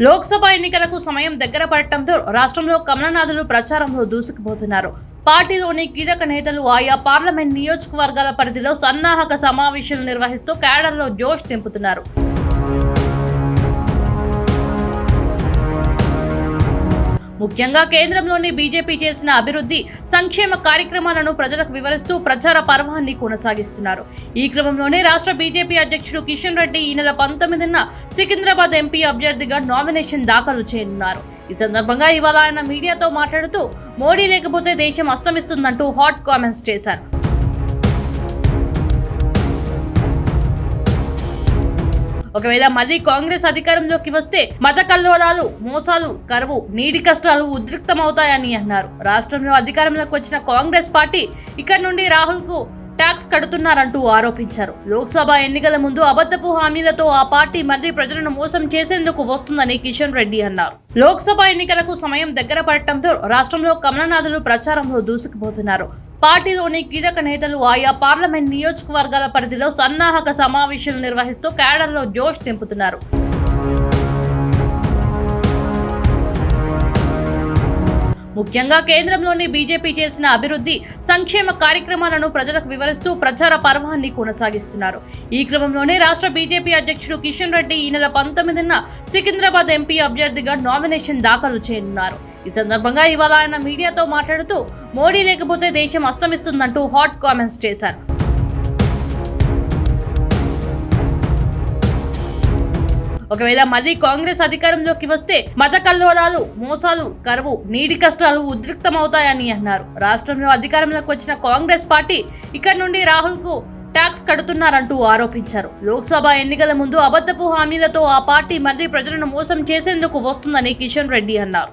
లోక్సభ ఎన్నికలకు సమయం దగ్గర పడటంతో రాష్ట్రంలో కమలనాథులు ప్రచారంలో దూసుకుపోతున్నారు. పార్టీలోని కీలక నేతలు ఆయా పార్లమెంట్ నియోజకవర్గాల పరిధిలో సన్నాహక సమావేశాలు నిర్వహిస్తూ క్యాడర్లో జోష్ నింపుతున్నారు. ముఖ్యంగా కేంద్రంలోని బీజేపీ చేసిన అభివృద్ధి సంక్షేమ కార్యక్రమాలను ప్రజలకు వివరిస్తూ ప్రచార పర్వాన్ని కొనసాగిస్తున్నారు. ఈ క్రమంలోనే రాష్ట్ర బీజేపీ అధ్యక్షుడు కిషన్ రెడ్డి ఈ నెల 19న సికింద్రాబాద్ ఎంపీ అభ్యర్థిగా నామినేషన్ దాఖలు చేయనున్నారు. ఈ సందర్భంగా ఇవాళ ఆయన మీడియాతో మాట్లాడుతూ మోడీ లేకపోతే దేశం అస్తమిస్తుందంటూ హాట్ కామెంట్స్ చేశారు. ఒకవేళ మళ్లీ కాంగ్రెస్ అధికారంలోకి వస్తే మత కల్లోలాలు, మోసాలు, కరువు, నీటి కష్టాలు ఉద్రిక్తమవుతాయని అన్నారు. రాష్ట్రంలో అధికారంలోకి వచ్చిన కాంగ్రెస్ పార్టీ ఇక్కడి నుండి రాహుల్ కు ట్యాక్స్ కడుతున్నారంటూ ఆరోపించారు. లోక్సభ ఎన్నికల ముందు అబద్ధపు హామీలతో ఆ పార్టీ మళ్లీ ప్రజలను మోసం చేసేందుకు వస్తుందని కిషన్ రెడ్డి అన్నారు. లోక్సభ ఎన్నికలకు సమయం దగ్గర పడటంతో రాష్ట్రంలో కమలనాథులు ప్రచారంలో దూసుకుపోతున్నారు. పార్టీలోని కీలక నేతలు ఆయా పార్లమెంట్ నియోజకవర్గాల పరిధిలో సన్నాహక సమావేశాలు నిర్వహిస్తూ క్యాడర్లో జోష్ నింపుతున్నారు. ముఖ్యంగా కేంద్రంలోని బీజేపీ చేసిన అభివృద్ధి సంక్షేమ కార్యక్రమాలను ప్రజలకు వివరిస్తూ ప్రచార పర్వాన్ని కొనసాగిస్తున్నారు. ఈ క్రమంలోనే రాష్ట్ర బీజేపీ అధ్యక్షుడు కిషన్ రెడ్డి ఈ నెల 19న సికింద్రాబాద్ ఎంపీ అభ్యర్థిగా నామినేషన్ దాఖలు చేయనున్నారు. ఈ సందర్భంగా ఇవాళ ఆయన మీడియాతో మాట్లాడుతూ మోడీ లేకపోతే దేశం అస్తమిస్తుందంటూ హాట్ కామెంట్స్ చేశారు. ఒకవేళ మళ్లీ కాంగ్రెస్ అధికారంలోకి వస్తే మత కల్లోలాలు, మోసాలు, కరువు, నీటి కష్టాలు ఉద్రిక్తమవుతాయని అన్నారు. రాష్ట్రంలో అధికారంలోకి వచ్చిన కాంగ్రెస్ పార్టీ ఇక్కడి నుండి రాహుల్ కు ట్యాక్స్ కడుతున్నారంటూ ఆరోపించారు. లోక్సభ ఎన్నికల ముందు అబద్ధపు హామీలతో ఆ పార్టీ మళ్లీ ప్రజలను మోసం చేసేందుకు వస్తుందని కిషన్ రెడ్డి అన్నారు.